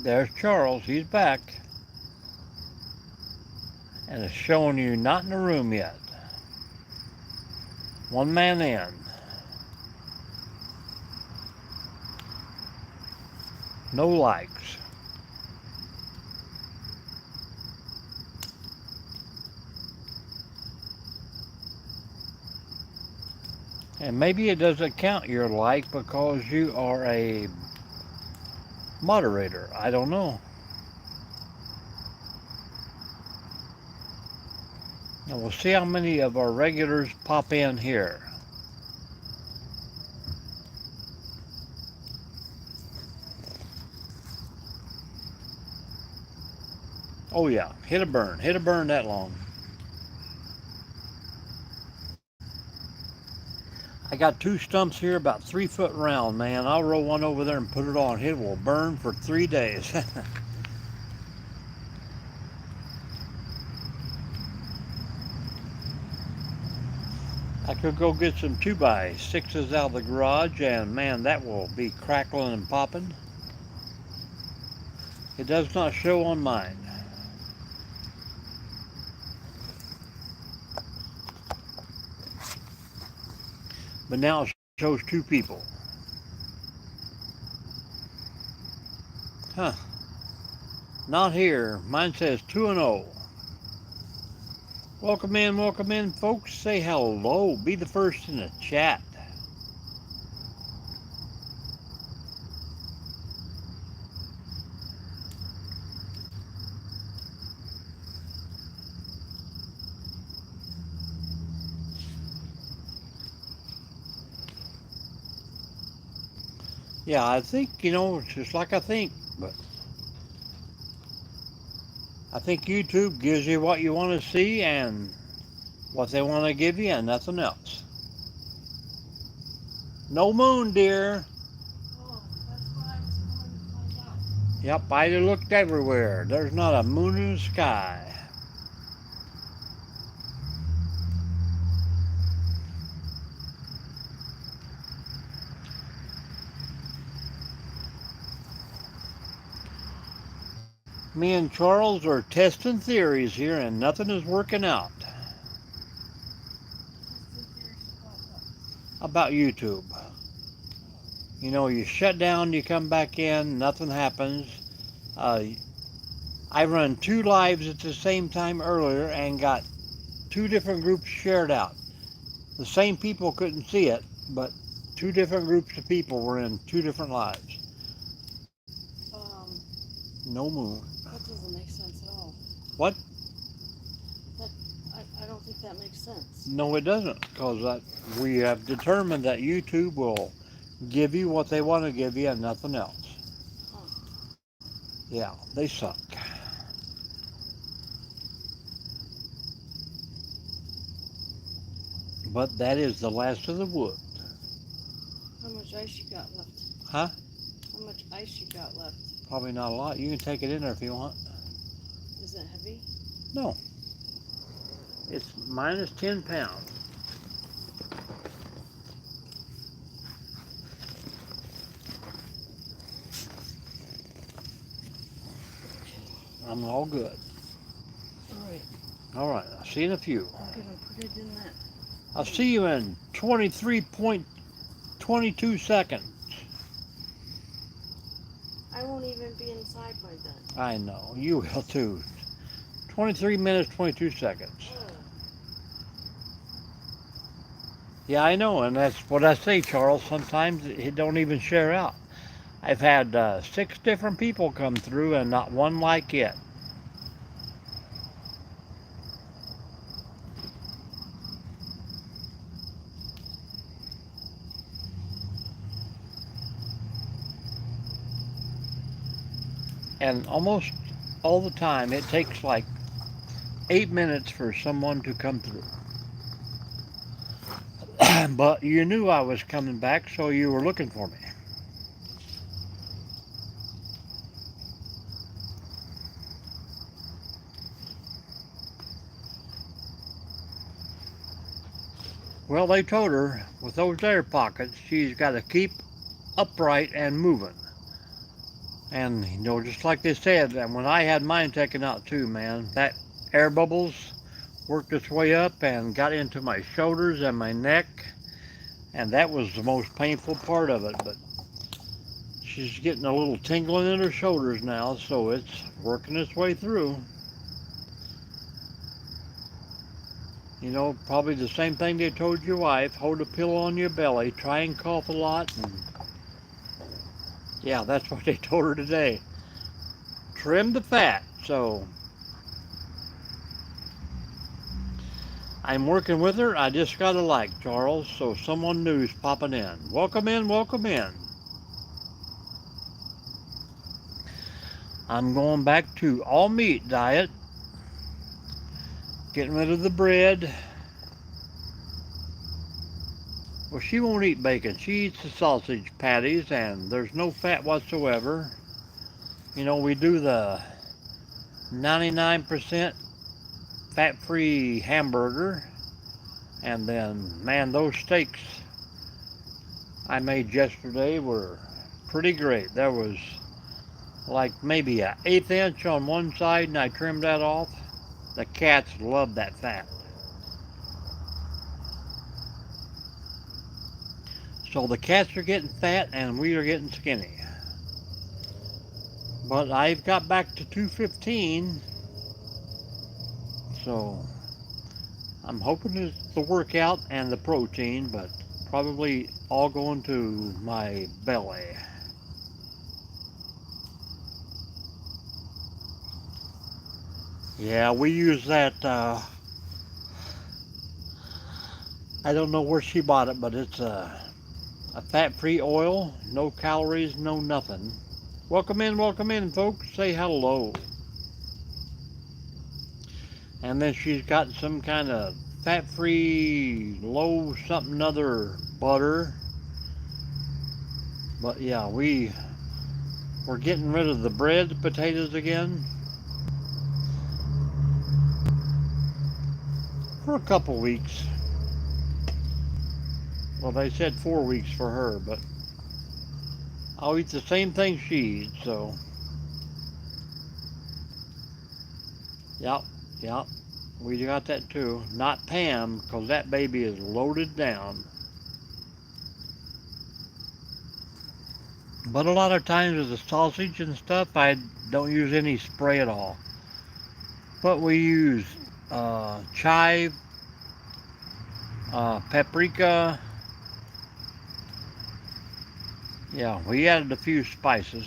there's Charles. He's back. And it's showing you not in the room yet. One man in. No likes. And maybe it doesn't count your like because you are a moderator. I don't know. And we'll see how many of our regulars pop in here. Oh yeah, hit a burn that long. I got two stumps here about 3 foot round, man. I'll roll one over there and put it on. It will burn for 3 days. I could go get some 2x6s out of the garage and man, that will be crackling and popping. It does not show on mine. But now it shows two people. Huh. Not here. Mine says 2-0. Welcome in, folks. Say hello. Be the first in the chat. Yeah, I think, it's just like I think, but I think YouTube gives you what you want to see and what they want to give you and nothing else. No moon, dear. Oh, that's what I was calling to find out. Yep, I looked everywhere. There's not a moon in the sky. Me and Charles are testing theories here and nothing is working out. About YouTube. You shut down, you come back in, nothing happens. I run 2 lives at the same time earlier and got 2 different groups shared out. The same people couldn't see it, but 2 different groups of people were in 2 different lives. No moon. That doesn't make sense at all. What? I don't think that makes sense. No, it doesn't, because we have determined that YouTube will give you what they want to give you and nothing else. Huh. Yeah, they suck. But that is the last of the wood. How much ice you got left? Huh? How much ice you got left? Probably not a lot. You can take it in there if you want. Is it heavy? No. It's minus 10 pounds. I'm all good. Alright. All right. I'll see you in a few. Okay, I'll put it in that. I'll see you in 23.22 seconds. I won't even be inside by then. I know. You will too. 23 minutes, 22 seconds. Oh. Yeah, I know. And that's what I say, Charles. Sometimes it don't even share out. I've had 6 different people come through and not one like it. And almost all the time it takes like 8 minutes for someone to come through. But you knew I was coming back, so you were looking for me. Well, they told her with those air pockets, she's got to keep upright and moving. And, you know, just like they said, and when I had mine taken out too, man, that air bubbles worked its way up and got into my shoulders and my neck, and that was the most painful part of it. But she's getting a little tingling in her shoulders now, so it's working its way through. You know, probably the same thing they told your wife, hold a pillow on your belly, try and cough a lot, and yeah, that's what they told her today. Trim the fat. So I'm working with her. I just got a like, Charles, so someone new's popping in. Welcome in, welcome in. I'm going back to all meat diet, getting rid of the bread. Well, she won't eat bacon. She eats the sausage patties, and there's no fat whatsoever. You know, we do the 99% fat-free hamburger, and then, man, those steaks I made yesterday were pretty great. There was like maybe an 1/8 inch on one side, and I trimmed that off. The cats love that fat. So the cats are getting fat, and we are getting skinny. But I've got back to 215, so I'm hoping it's the workout and the protein, but probably all going to my belly. Yeah, we use that, I don't know where she bought it, but it's a fat-free oil, no calories, no nothing. Welcome in, folks. Say hello. And then she's got some kind of fat-free, low something other butter. But yeah, we're getting rid of the bread, potatoes again. For a couple weeks. Well, they said 4 weeks for her, but I'll eat the same thing she eats, so. Yep, yep. We got that too. Not Pam, because that baby is loaded down. But a lot of times with the sausage and stuff, I don't use any spray at all. But we use chive, paprika. Yeah, we added a few spices.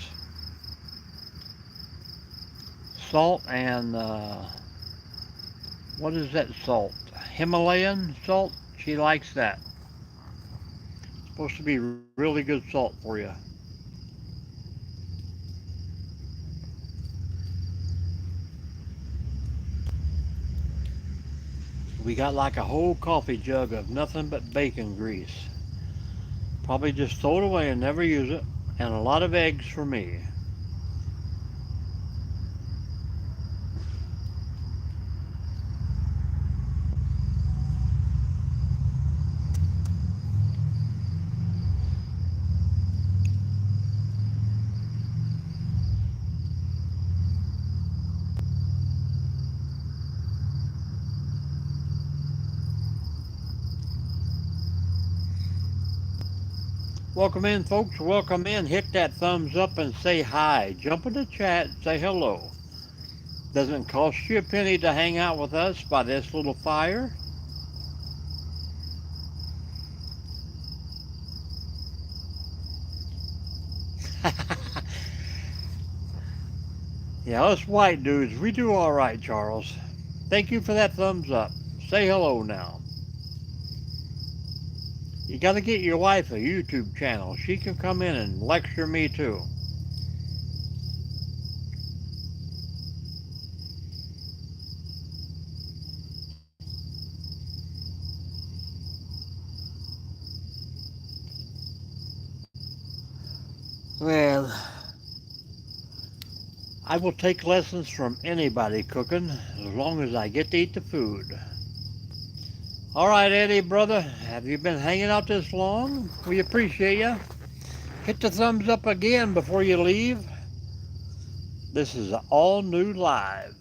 Salt and, what is that salt? Himalayan salt? She likes that. It's supposed to be really good salt for you. We got like a whole coffee jug of nothing but bacon grease. Probably just throw it away and never use it. And a lot of eggs for me. Welcome in, folks. Welcome in. Hit that thumbs up and say hi. Jump in the chat and say hello. Doesn't cost you a penny to hang out with us by this little fire. Yeah, us white dudes, we do all right, Charles. Thank you for that thumbs up. Say hello now. You got to get your wife a YouTube channel. She can come in and lecture me too. Well, I will take lessons from anybody cooking as long as I get to eat the food. All right, Eddie, brother, have you been hanging out this long? We appreciate you. Hit the thumbs up again before you leave. This is all new live.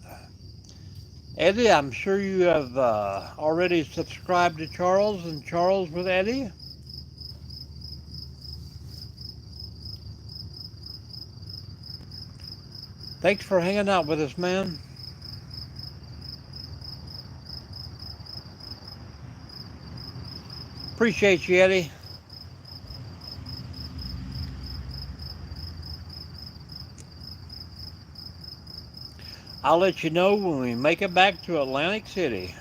Eddie, I'm sure you have already subscribed to Charles and Charles with Eddie. Thanks for hanging out with us, man. Appreciate you, Eddie. I'll let you know when we make it back to Atlantic City.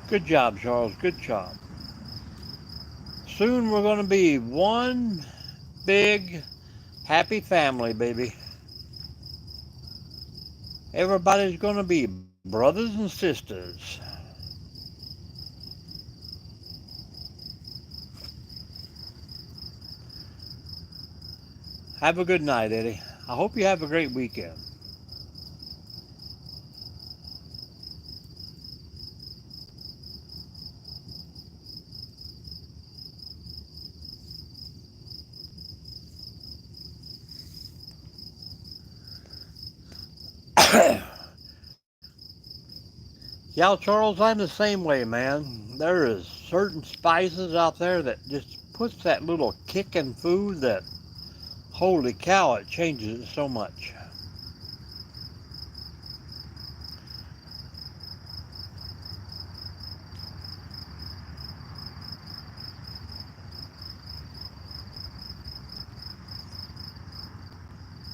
Good job, Charles. Good job. Soon we're going to be one big happy family, baby. Everybody's going to be brothers and sisters. Have a good night, Eddie. I hope you have a great weekend. Yeah, Charles, I'm the same way, man. There is certain spices out there that just puts that little kick in food that, holy cow, it changes it so much.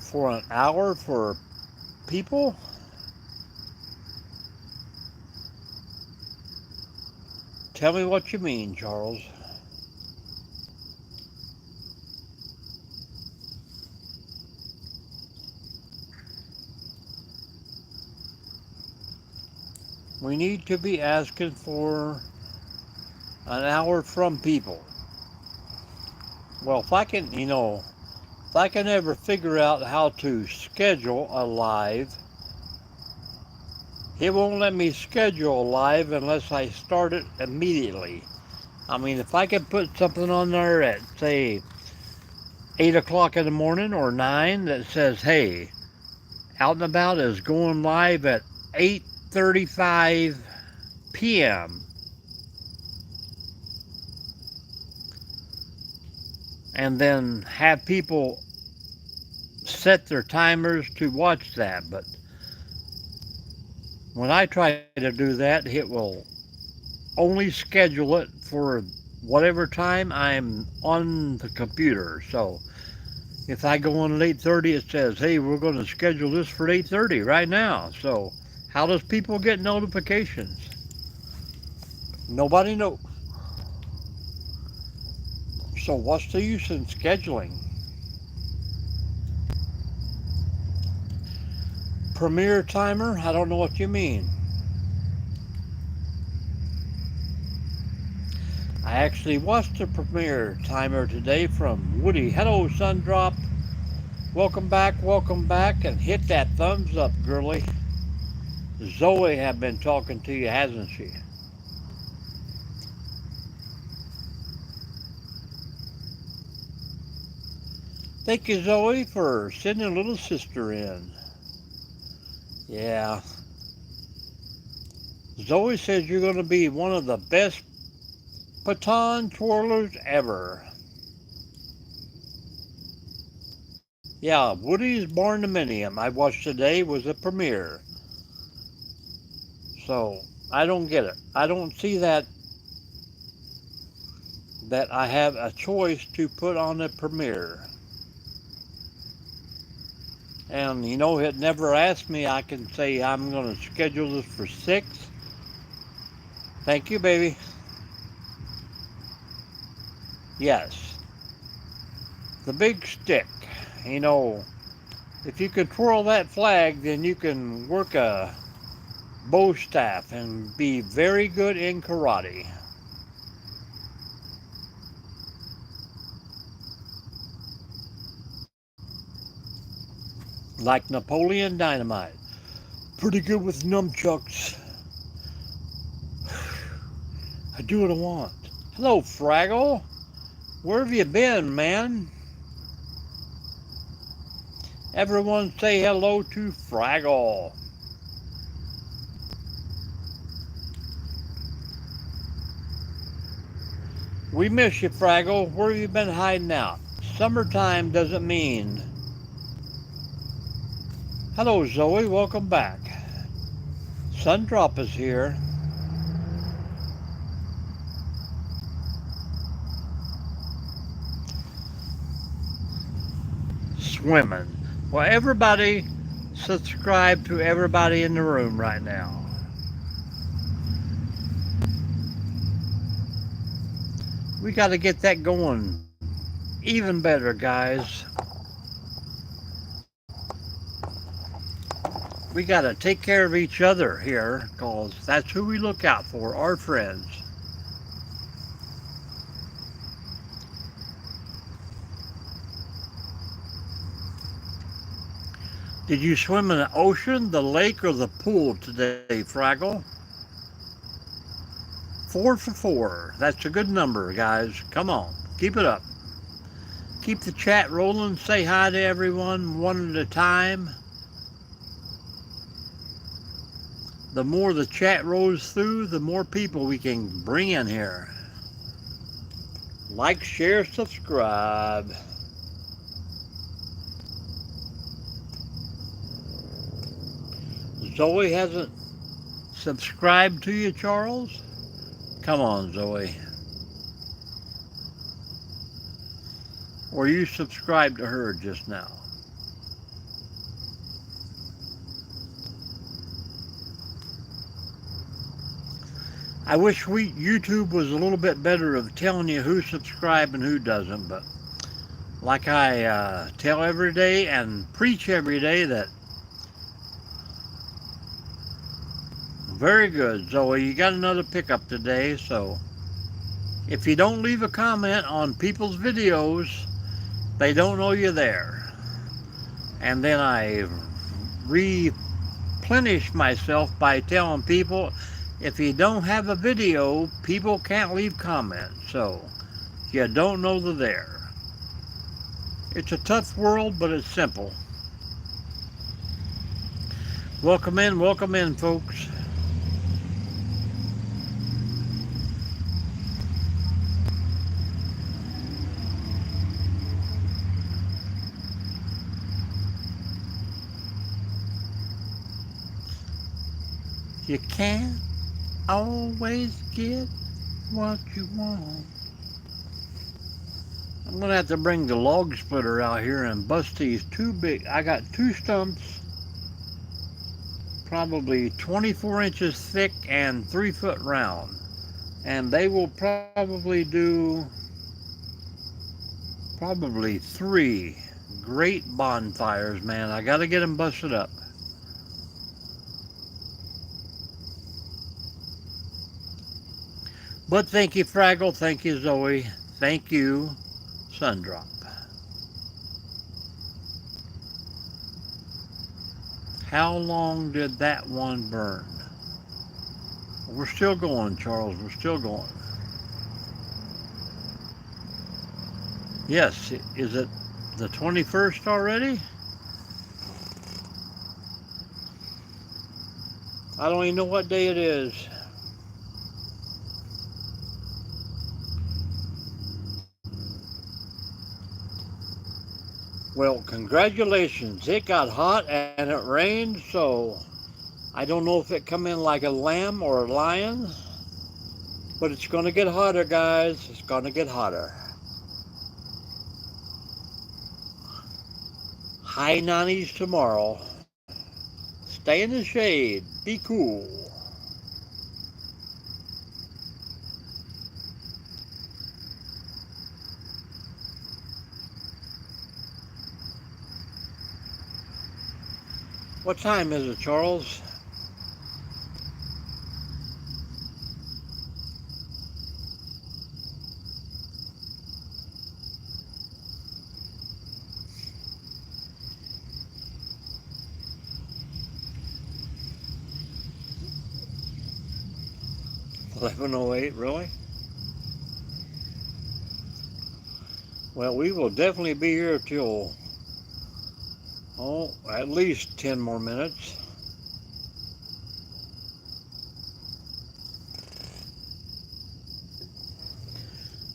For an hour for people? Tell me what you mean, Charles. We need to be asking for an hour from people. Well, if I can, if I can ever figure out how to schedule a live, it won't let me schedule a live unless I start it immediately. I mean, if I could put something on there at, say, 8 o'clock in the morning or 9 that says, hey, Out and About is going live at 8:35 p.m. And then have people set their timers to watch that. But when I try to do that, it will only schedule it for whatever time I'm on the computer. So if I go on at 8:30, it says, hey, we're going to schedule this for 8:30 right now. So how does people get notifications? Nobody knows. So what's the use in scheduling? Premiere timer? I don't know what you mean. I actually watched the premiere timer today from Woody. Hello, Sundrop. Welcome back, and hit that thumbs up, girlie. Zoe have been talking to you, hasn't she? Thank you, Zoe, for sending a little sister in. Yeah. Zoe says you're going to be one of the best baton twirlers ever. Yeah, Woody's Barndominium I watched today was a premiere. So, I don't get it. I don't see that I have a choice to put on a premiere. And it never asked me. I can say I'm going to schedule this for 6. Thank you, baby. Yes. The big stick. If you can twirl that flag, then you can work a bow staff and be very good in karate. Like Napoleon Dynamite. Pretty good with nunchucks. I do what I want. Hello, Fraggle. Where have you been, man? Everyone say hello to Fraggle. We miss you, Fraggle. Where have you been hiding out? Summertime doesn't mean. Hello, Zoe. Welcome back. Sundrop is here. Swimming. Well, everybody subscribe to everybody in the room right now. We got to get that going even better, guys. We got to take care of each other here because that's who we look out for, our friends. Did you swim in the ocean, the lake, or the pool today, Fraggle? 4 for 4. That's a good number, guys. Come on, keep it up. Keep the chat rolling. Say hi to everyone one at a time. The more the chat rolls through, the more people we can bring in here. Like, share, subscribe. Zoe hasn't subscribed to you, Charles? Come on, Zoe. Or you subscribed to her just now? I wish YouTube was a little bit better of telling you who subscribed and who doesn't, but like I tell every day and preach every day that very good, Zoe. You got another pickup today, so if you don't leave a comment on people's videos, they don't know you're there. And then I replenish myself by telling people if you don't have a video, people can't leave comments, so you don't know they're there. It's a tough world, but it's simple. Welcome in, folks. You can't always get what you want. I'm gonna have to bring the log splitter out here and bust these two big. I got two stumps, probably 24 inches thick and 3 foot round, and they will probably do probably 3 great bonfires, man. I gotta get them busted up. But thank you, Fraggle. Thank you, Zoe. Thank you, Sundrop. How long did that one burn? We're still going, Charles. We're still going. Yes, is it the 21st already? I don't even know what day it is. Well, congratulations. It got hot and it rained, so I don't know if it come in like a lamb or a lion, but it's going to get hotter, guys. It's going to get hotter. High 90s tomorrow. Stay in the shade. Be cool. What time is it, Charles? $11:08, really? Well, we will definitely be here till, at least 10 more minutes.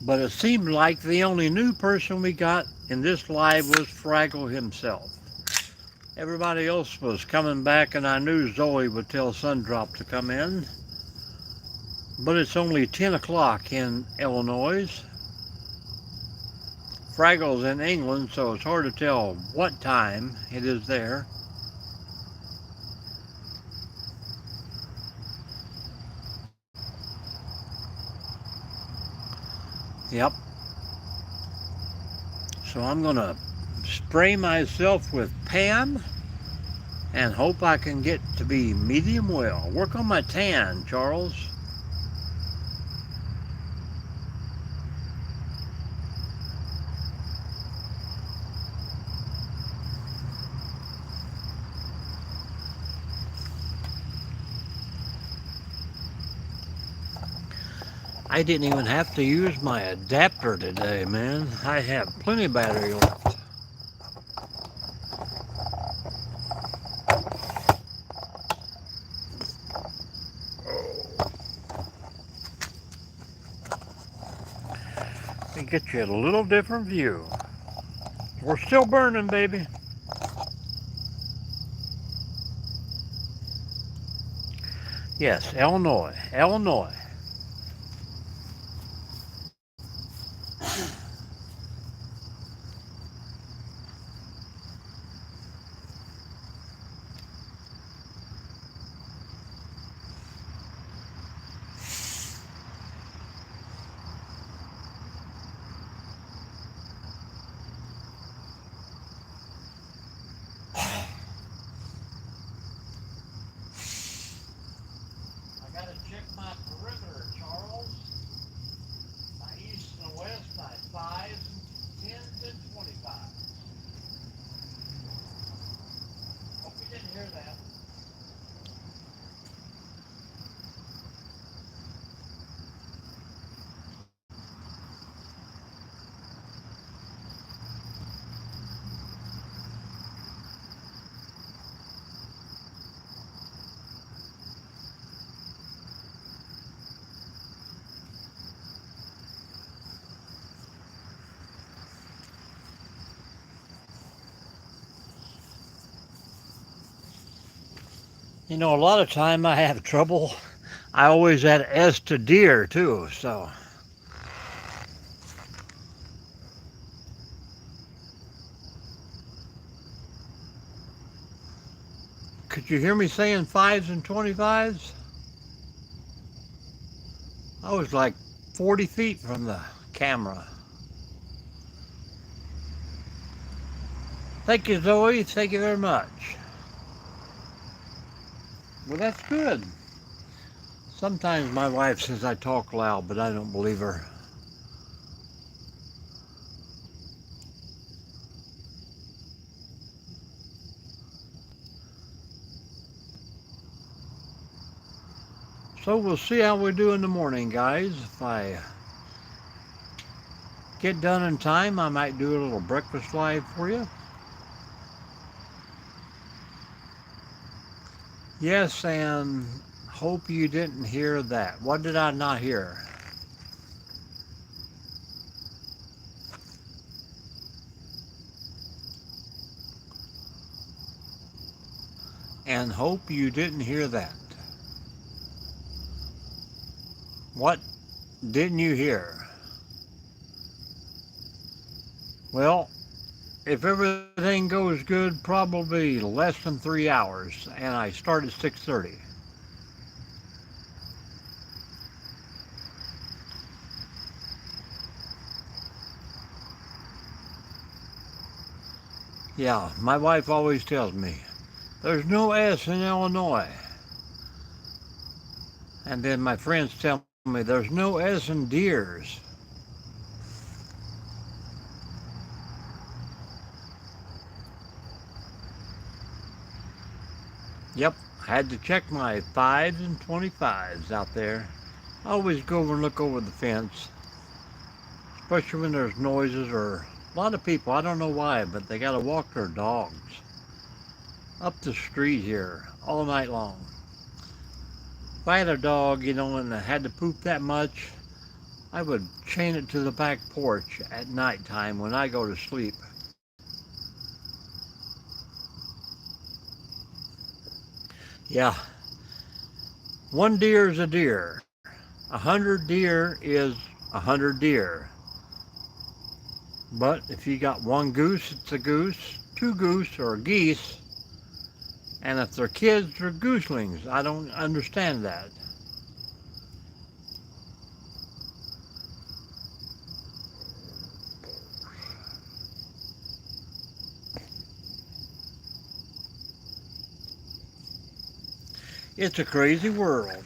But it seemed like the only new person we got in this live was Fraggle himself. Everybody else was coming back, and I knew Zoe would tell Sundrop to come in. But it's only 10 o'clock in Illinois. Fraggle's in England, so it's hard to tell what time it is there. Yep. So I'm going to spray myself with Pam and hope I can get to be medium well. Work on my tan, Charles. I didn't even have to use my adapter today, man. I have plenty of battery left. Let me get you a little different view. We're still burning, baby. Yes, Illinois. Illinois. Check my perimeter, Charles. My east and west, my 5s, 10s, and 25s. Hope you didn't hear that. You know, a lot of time I have trouble. I always add S to deer too, so. Could you hear me saying 5s and 25s? I was like 40 feet from the camera. Thank you, Zoe. Thank you very much. Well, that's good. Sometimes my wife says I talk loud, but I don't believe her. So we'll see how we do in the morning, guys. If I get done in time, I might do a little breakfast live for you. Yes, and hope you didn't hear that. What did I not hear? And hope you didn't hear that. What didn't you hear? Well, if everything goes good, probably less than 3 hours, and I start at 6:30. Yeah, my wife always tells me, there's no S in Illinois. And then my friends tell me, there's no S in deers. Yep, I had to check my 5s and 25s out there. I always go over and look over the fence. especially when there's noises or a lot of people. I don't know why, but they got to walk their dogs up the street here all night long. If I had a dog, and it had to poop that much, I would chain it to the back porch at nighttime when I go to sleep. Yeah, one deer is a deer. 100 deer is 100 deer. But if you got one goose, it's a goose. Two goose or geese. And if they're kids, they're gooselings. I don't understand that. It's a crazy world.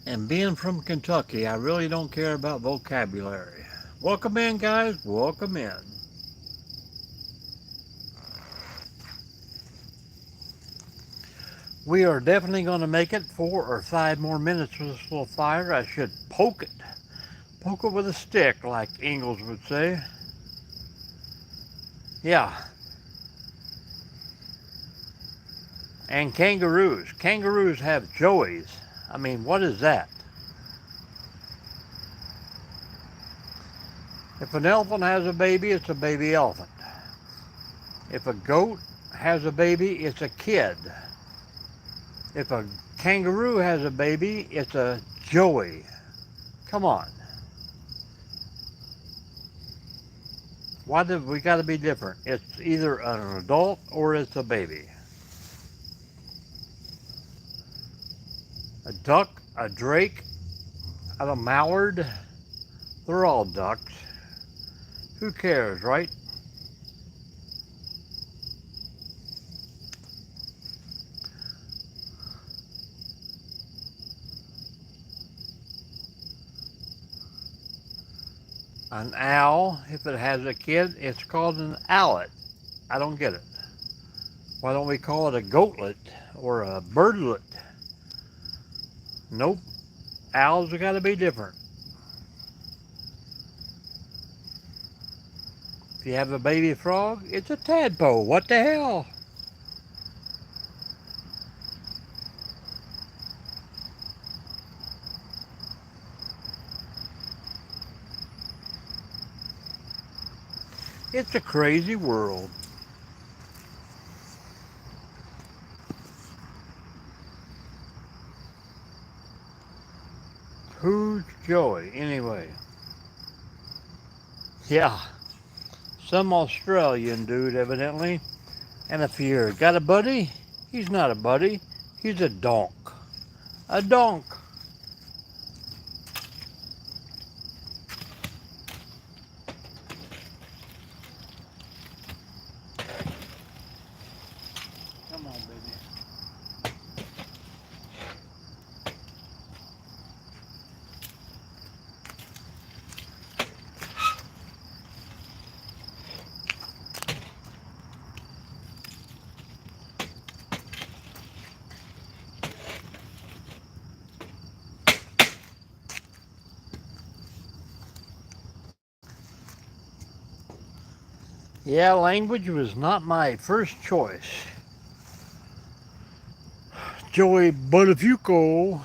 And being from Kentucky, I really don't care about vocabulary. Welcome in, guys. Welcome in. We are definitely going to make it 4 or 5 more minutes with this little fire. I should poke it. Poke it with a stick, like Ingalls would say. Yeah. And kangaroos. Kangaroos have joeys. I mean, what is that? If an elephant has a baby, it's a baby elephant. If a goat has a baby, it's a kid. If a kangaroo has a baby, it's a joey. Come on. Why do we got to be different? It's either an adult or it's a baby. A duck, a drake, a mallard, they're all ducks. Who cares, right? An owl, if it has a kid, it's called an owlet. I don't get it. Why don't we call it a goatlet or a birdlet? Nope. Owls have got to be different. If you have a baby frog, it's a tadpole. What the hell? It's a crazy world. Who's Joey, anyway? Yeah, some Australian dude, evidently. And if you got a buddy, he's not a buddy. He's a donk. A donk. Come on, baby. Yeah, language was not my first choice. Joey Buttafuoco.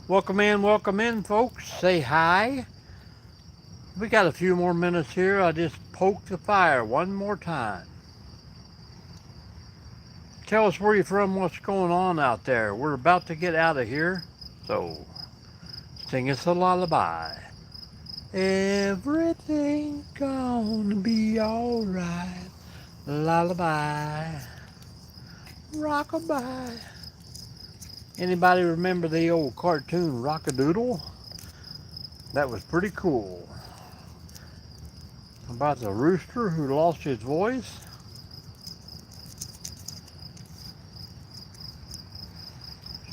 Welcome in, folks. Say hi. We got a few more minutes here. I just poked the fire one more time. Tell us where you're from, what's going on out there. We're about to get out of here, so sing us a lullaby. Everything gonna be alright. Lullaby. Rockabye. Anybody remember the old cartoon Rockadoodle? That was pretty cool. About the rooster who lost his voice.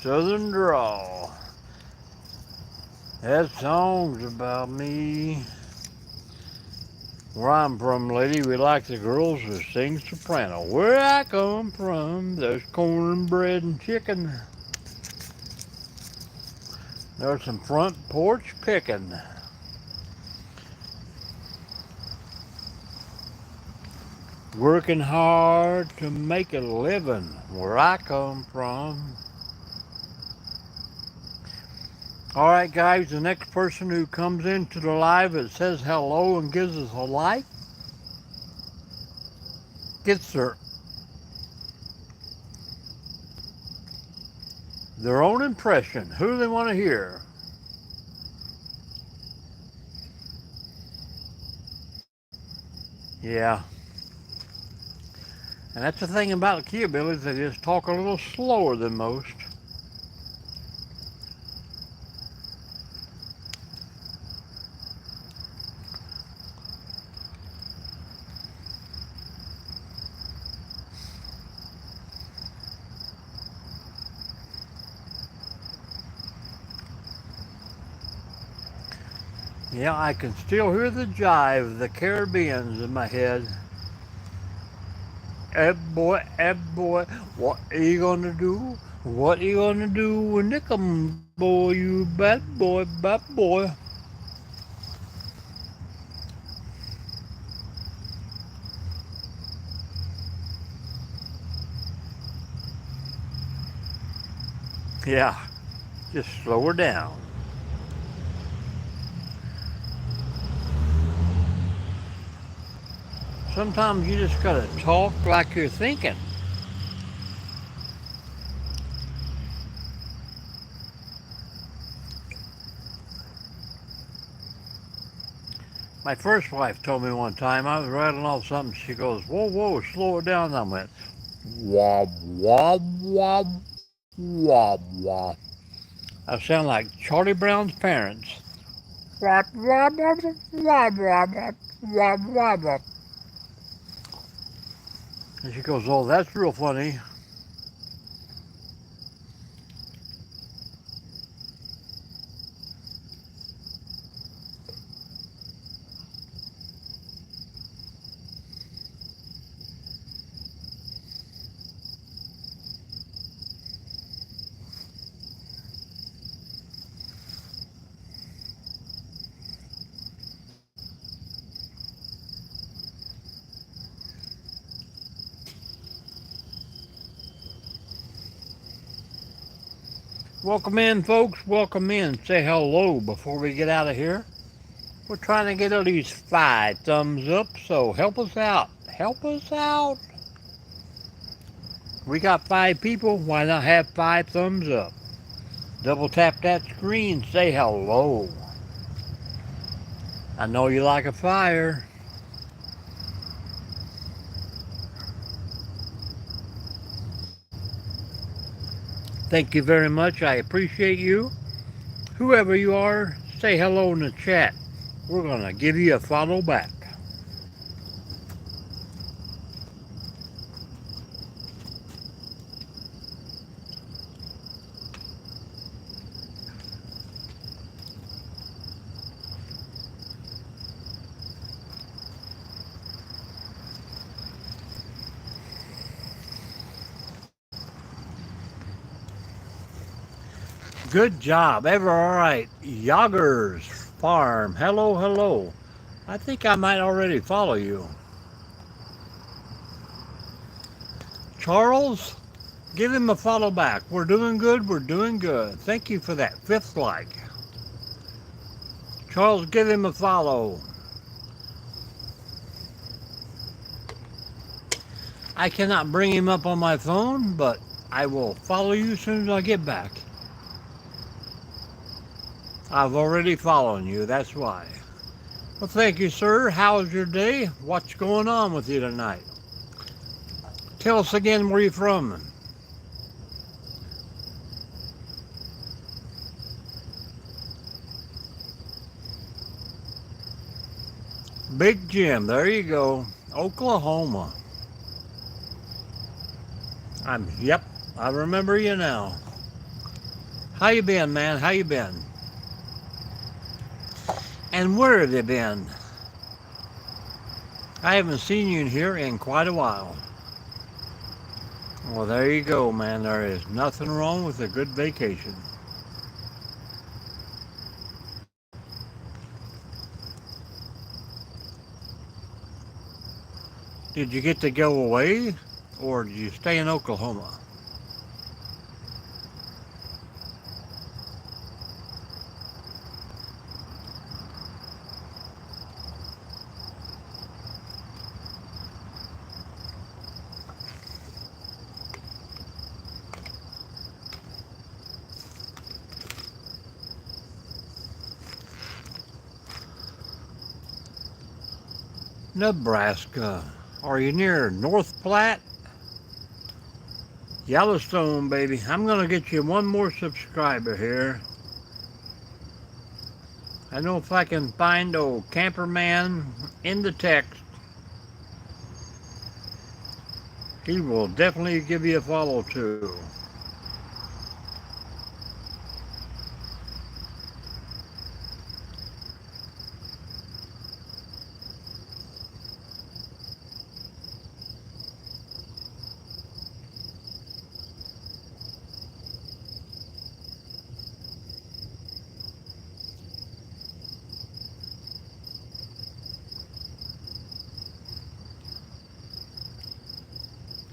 Southern drawl. That song's about me. Where I'm from, lady, we like the girls who sing soprano. Where I come from, there's cornbread and chicken. There's some front porch picking. Working hard to make a living where I come from. All right, guys, the next person who comes into the live that says hello and gives us a like gets their own impression. Who do they want to hear? Yeah. And that's the thing about the Kiabillies, they just talk a little slower than most. Yeah, I can still hear the jive of the Caribbeans in my head. Boy, what are you gonna do? What are you gonna do when they come, boy, you bad boy, bad boy? Yeah, just slow her down. Sometimes you just gotta talk like you're thinking. My first wife told me one time, I was rattling off something, she goes, whoa, whoa, slow it down. I went, wob, wob, wob, wob, wob. I sound like Charlie Brown's parents. Wob, wob, wob, wob, wob, wob, wob, wob. And she goes, oh, that's real funny. Welcome in, folks. Welcome in. Say hello before we get out of here. We're trying to get at least 5 thumbs up, so help us out. Help us out. We got 5 people. Why not have 5 thumbs up? Double tap that screen. Say hello. I know you like a fire. Thank you very much. I appreciate you. Whoever you are, say hello in the chat. We're going to give you a follow back. Good job. Ever all right. Yoggers Farm. Hello, hello. I think I might already follow you. Charles, give him a follow back. We're doing good. We're doing good. Thank you for that 5th like. Charles, give him a follow. I cannot bring him up on my phone, but I will follow you as soon as I get back. I've already followed you, that's why. Well, thank you, sir. How's your day? What's going on with you tonight? Tell us again where you're from. Big Jim, there you go. Oklahoma. Yep, I remember you now. How you been, man? How you been? And where have you been? I haven't seen you in here in quite a while. Well, there you go, man. There is nothing wrong with a good vacation. Did you get to go away or did you stay in Oklahoma? Nebraska. Are you near North Platte? Yellowstone, baby. I'm going to get you one more subscriber here. I know if I can find old Camperman in the text, he will definitely give you a follow too.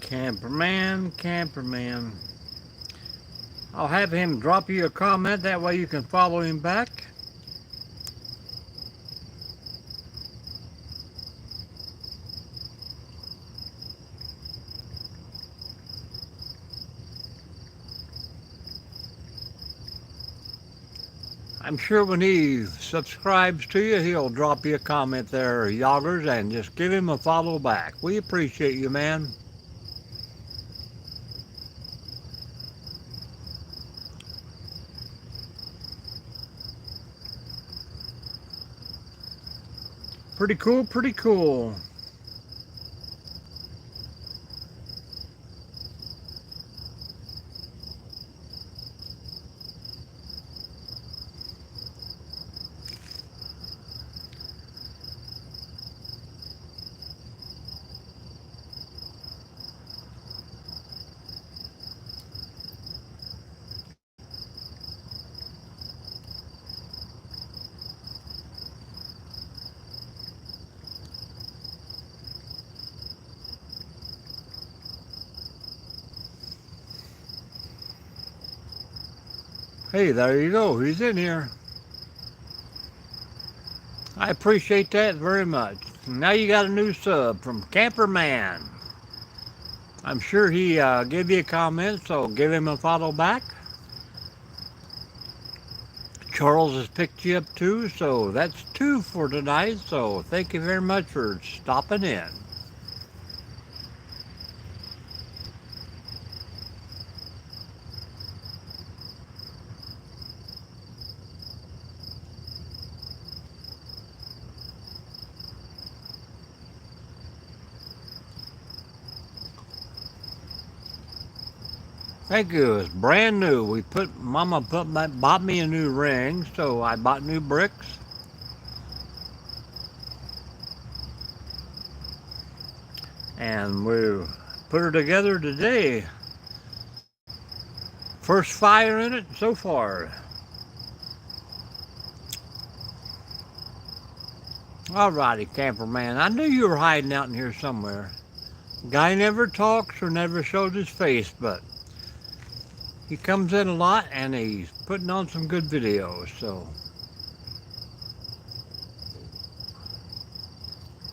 Camperman, Camperman. I'll have him drop you a comment, that way you can follow him back. I'm sure when he subscribes to you, he'll drop you a comment there, Yoggers, and just give him a follow back. We appreciate you, man. Pretty cool, pretty cool. Hey, there you go. He's in here. I appreciate that very much. Now you got a new sub from Camperman. I'm sure he gave you a comment, so give him a follow back. Charles has picked you up too, so that's two for tonight. So thank you very much for stopping in. Thank you. It's brand new. Mama bought me a new ring, so I bought new bricks. And we put her together today. First fire in it so far. Alrighty, Camperman. I knew you were hiding out in here somewhere. Guy never talks or never shows his face, but he comes in a lot and he's putting on some good videos, so.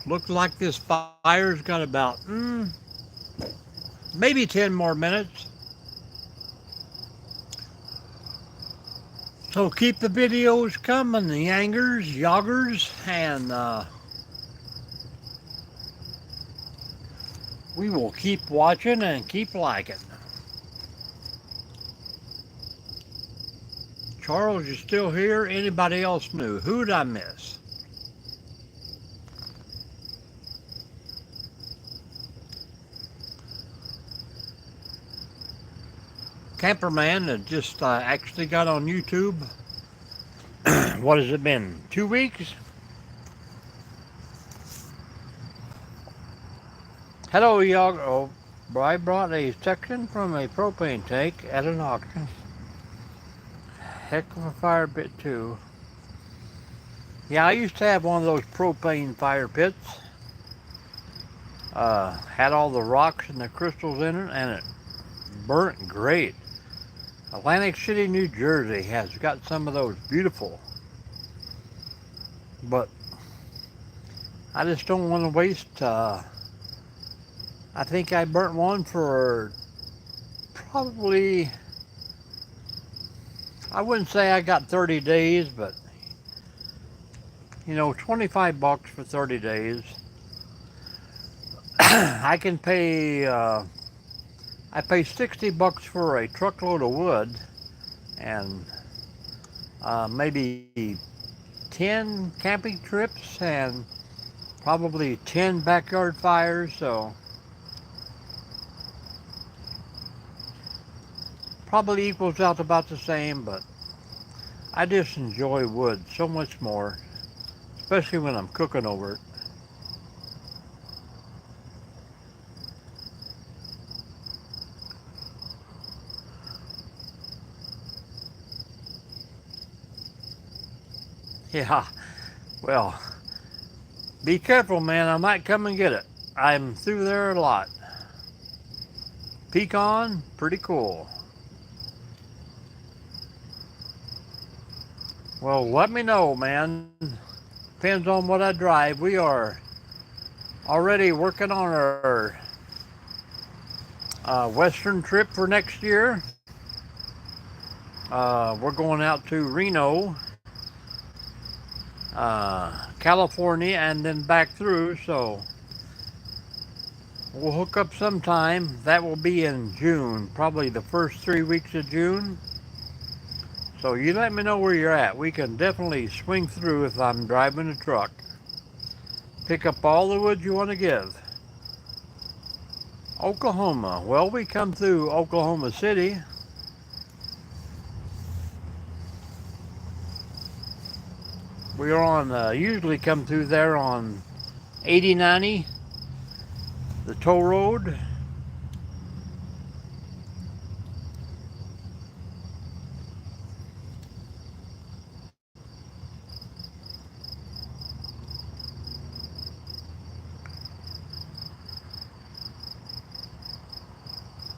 Looks like this fire's got about, maybe 10 more minutes. So keep the videos coming, the Yangers, Yoggers, and we will keep watching and keep liking. Charles, you still here? Anybody else new? Who'd I miss? Camperman that just actually got on YouTube. What has it been? 2 weeks? Hello, y'all. Oh, I brought a section from a propane tank at an auction. Heck of a fire pit, too. Yeah, I used to have one of those propane fire pits. Had all the rocks and the crystals in it, and it burnt great. Atlantic City, New Jersey has got some of those beautiful. But I just don't want to waste. I think I burnt one for probably, I wouldn't say I got 30 days, but 25 bucks for 30 days. I can pay, I pay 60 bucks for a truckload of wood and maybe 10 camping trips and probably 10 backyard fires, so probably equals out about the same, but I just enjoy wood so much more, especially when I'm cooking over it. Yeah, well, be careful, man. I might come and get it. I'm through there a lot. Pecan, pretty cool. Well, let me know, man. Depends on what I drive. We are already working on our Western trip for next year. We're going out to Reno, California, and then back through. So we'll hook up sometime. That will be in June, probably the first 3 weeks of June. So you let me know where you're at. We can definitely swing through if I'm driving a truck. Pick up all the wood you want to give. Oklahoma. Well, we come through Oklahoma City. We are on, usually come through there on 8090, the toll road.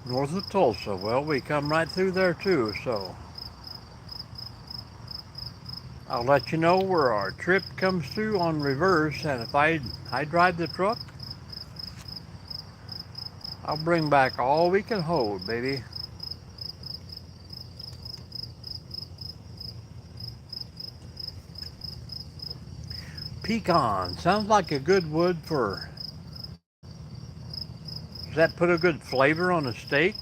North of Tulsa. Well, we come right through there too, so I'll let you know where our trip comes through on reverse, and if I drive the truck, I'll bring back all we can hold, baby. Pecan sounds like a good wood for. Does that put a good flavor on a steak?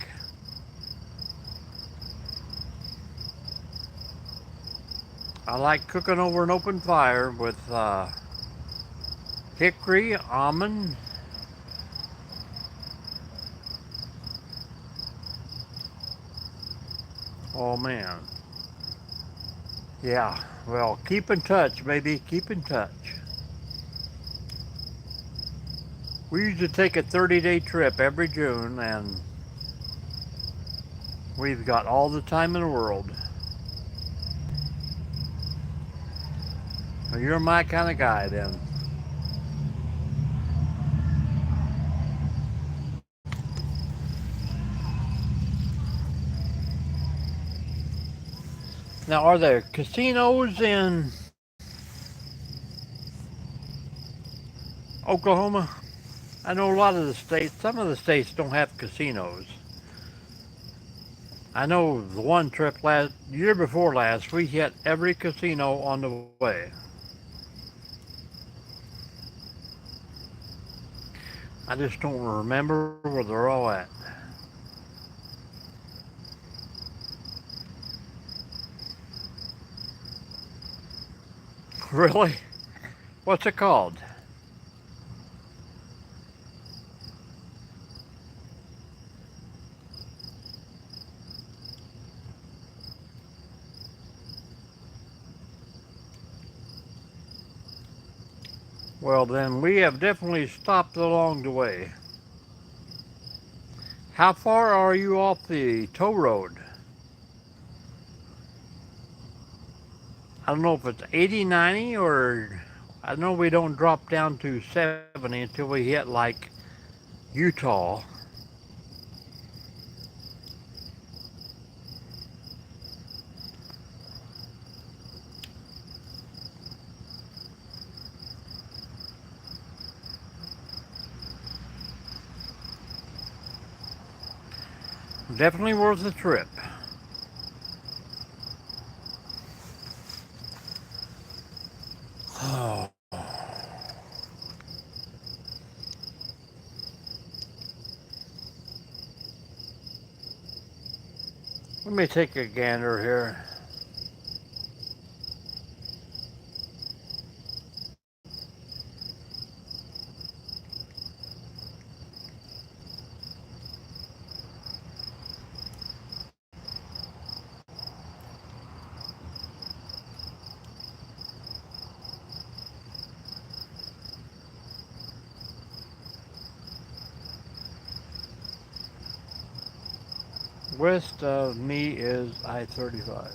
I like cooking over an open fire with hickory, almond. Oh man. Yeah, well, keep in touch, baby. Keep in touch. We usually take a 30-day trip every June, and we've got all the time in the world. Well, you're my kind of guy, then. Now, are there casinos in Oklahoma? I know a lot of the states, some of the states don't have casinos. I know the one trip year before last, we hit every casino on the way. I just don't remember where they're all at. Really? What's it called? Well, then we have definitely stopped along the way. How far are you off the tow road? I don't know if it's 80, 90, or I know we don't drop down to 70 until we hit like Utah. Definitely worth the trip. Oh. Let me take a gander here. West of me is I-35.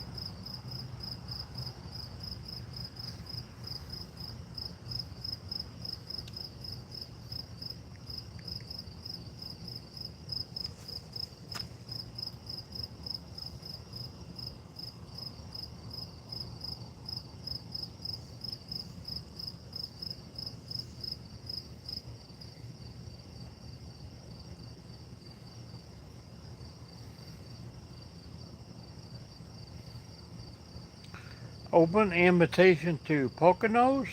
Open invitation to Poconos?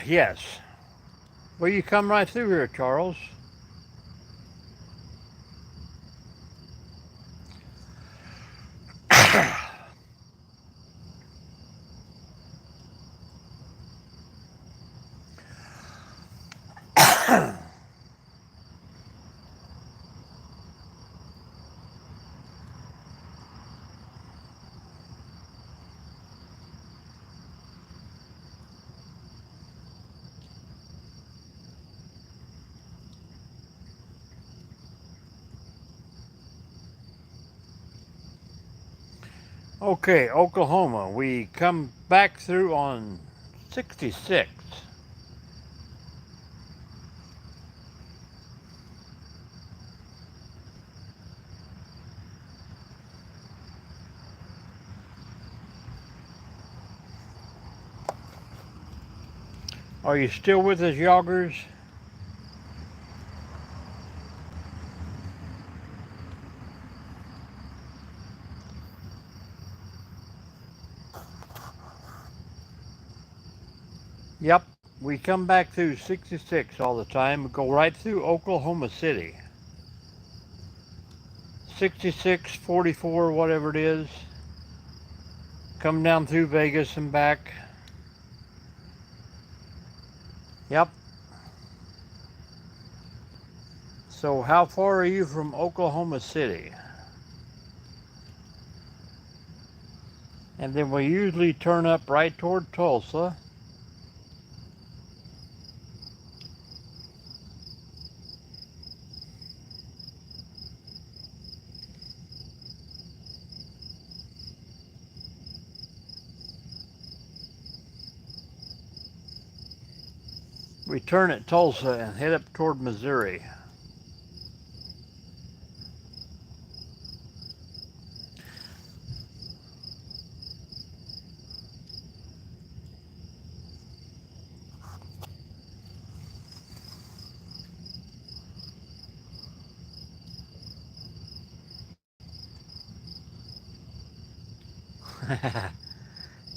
Yes. Well, you come right through here, Charles. Okay, Oklahoma. We come back through on 66. Are you still with us, yoggers? Yep. We come back through 66 all the time. We go right through Oklahoma City. 66, 44, whatever it is. Come down through Vegas and back. Yep. So how far are you from Oklahoma City? And then we usually turn up right toward Tulsa. We turn at Tulsa and head up toward Missouri.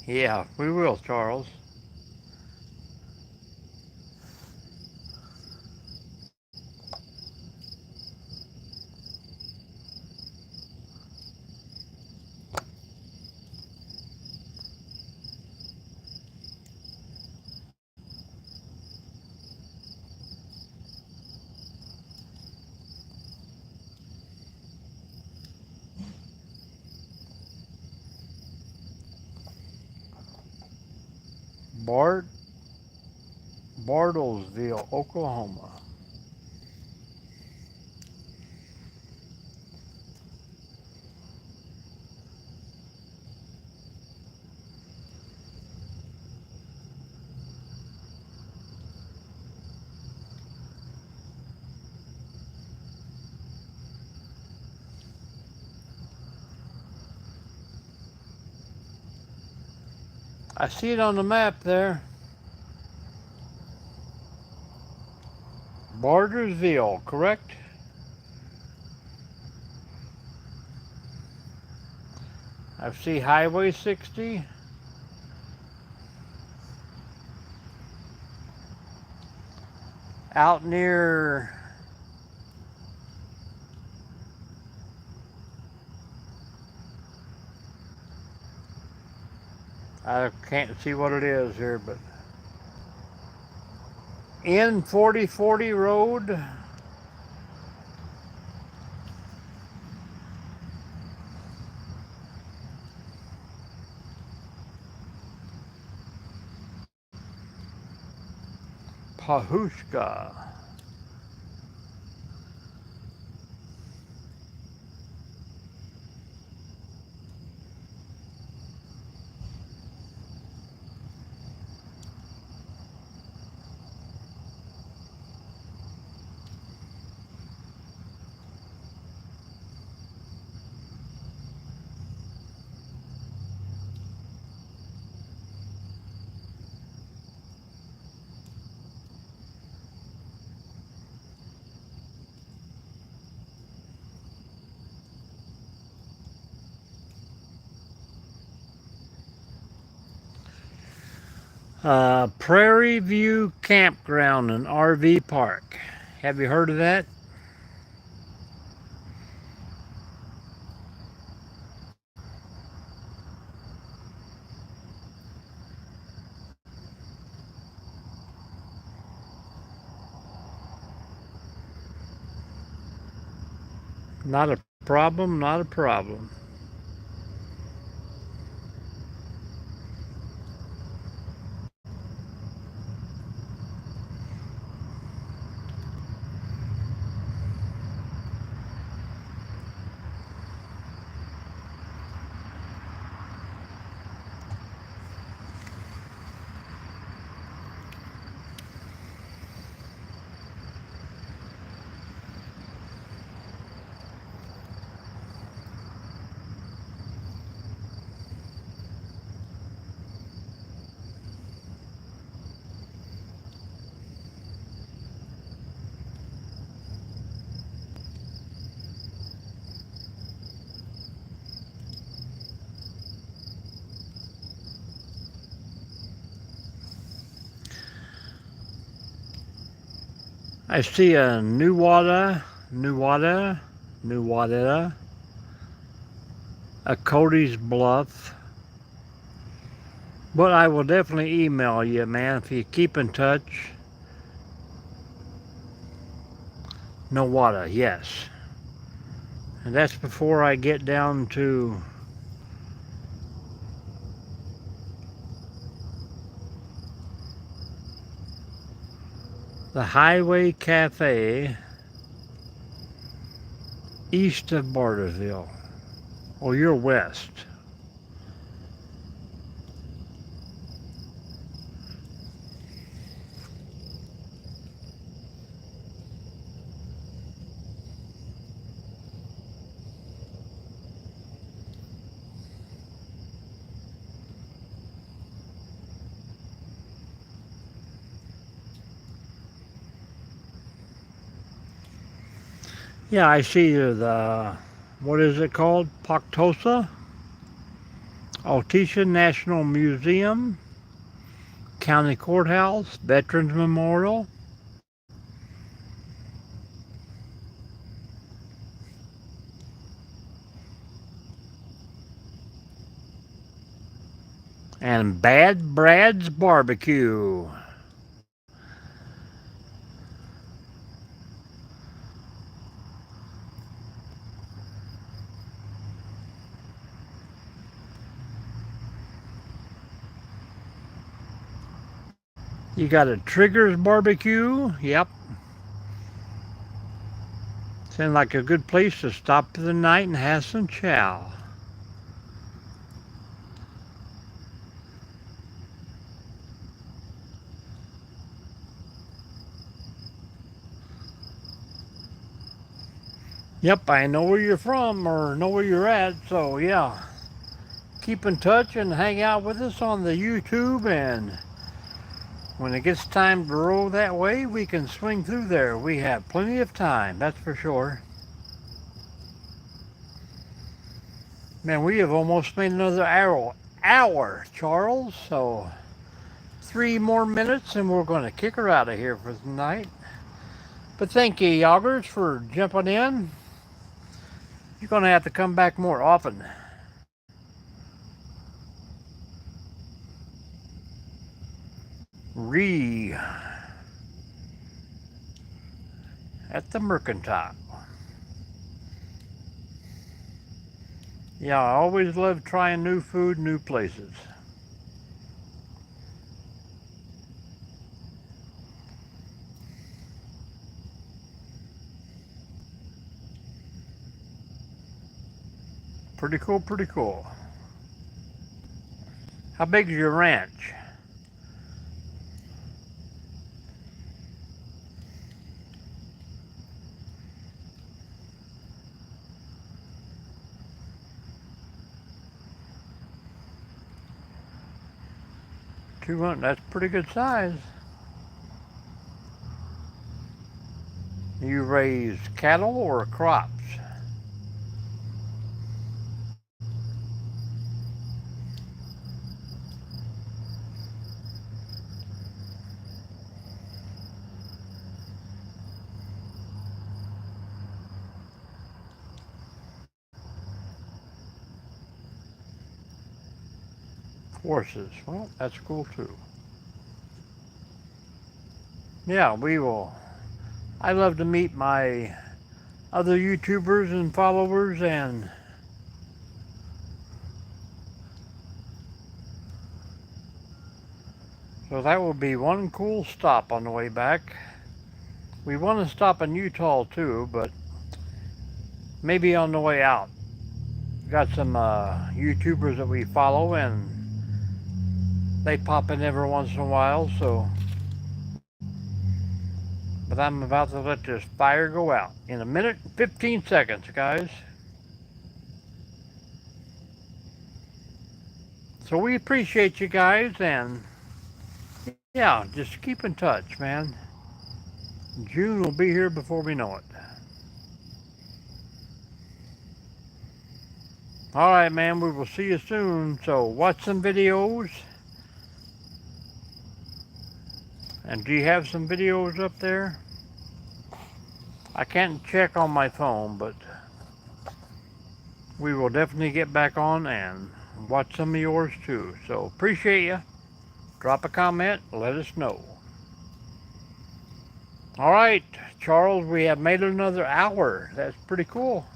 Yeah, we will, Charles. Bart Bartlesville, Oklahoma. I see it on the map there. Bartlesville, correct? I see Highway 60. Out near I can't see what it is here, but N4040 Road. Pahushka. Prairie View Campground and RV Park. Have you heard of that? Not a problem, not a problem. I see a Nuwada, a Cody's Bluff. But I will definitely email you, man, if you keep in touch. Nowata, yes. And that's before I get down to the Highway Cafe east of Bartlesville. Oh, you're west. Yeah, I see the, what is it called? Poctosa? Altisha National Museum, County Courthouse, Veterans Memorial. And Bad Brad's Barbecue. You got a Trigger's Barbecue. Yep. Sounds like a good place to stop for the night and have some chow. Yep, I know where you're from or know where you're at, so yeah. Keep in touch and hang out with us on the YouTube, and when it gets time to roll that way, we can swing through there. We have plenty of time, that's for sure. Man, we have almost made another hour, Charles, so 3 more minutes and we're going to kick her out of here for the night. But thank you, Yoggers, for jumping in. You're going to have to come back more often. At the Mercantile. Yeah, I always love trying new food, new places. Pretty cool, pretty cool. How big is your ranch? That's pretty good size. You raise cattle or crops? Horses. Well, that's cool too. Yeah, we will. I love to meet my other YouTubers and followers, and so that will be one cool stop on the way back. We want to stop in Utah too, but maybe on the way out. Got some YouTubers that we follow, and they pop in every once in a while, so. But I'm about to let this fire go out in 1 minute and 15 seconds, guys. So we appreciate you guys, and yeah, just keep in touch, man. June will be here before we know it. All right, man, we will see you soon. So watch some videos. And do you have some videos up there? I can't check on my phone, but we will definitely get back on and watch some of yours too. So appreciate you. Drop a comment, let us know. All right, Charles, we have made it another hour. That's pretty cool.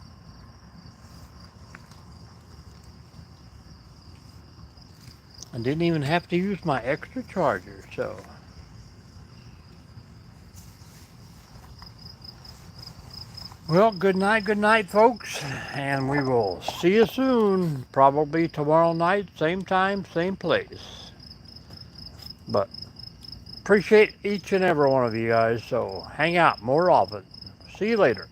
I didn't even have to use my extra charger, so. Well, good night, folks, and we will see you soon, probably tomorrow night, same time, same place. But appreciate each and every one of you guys, so hang out more often. See you later.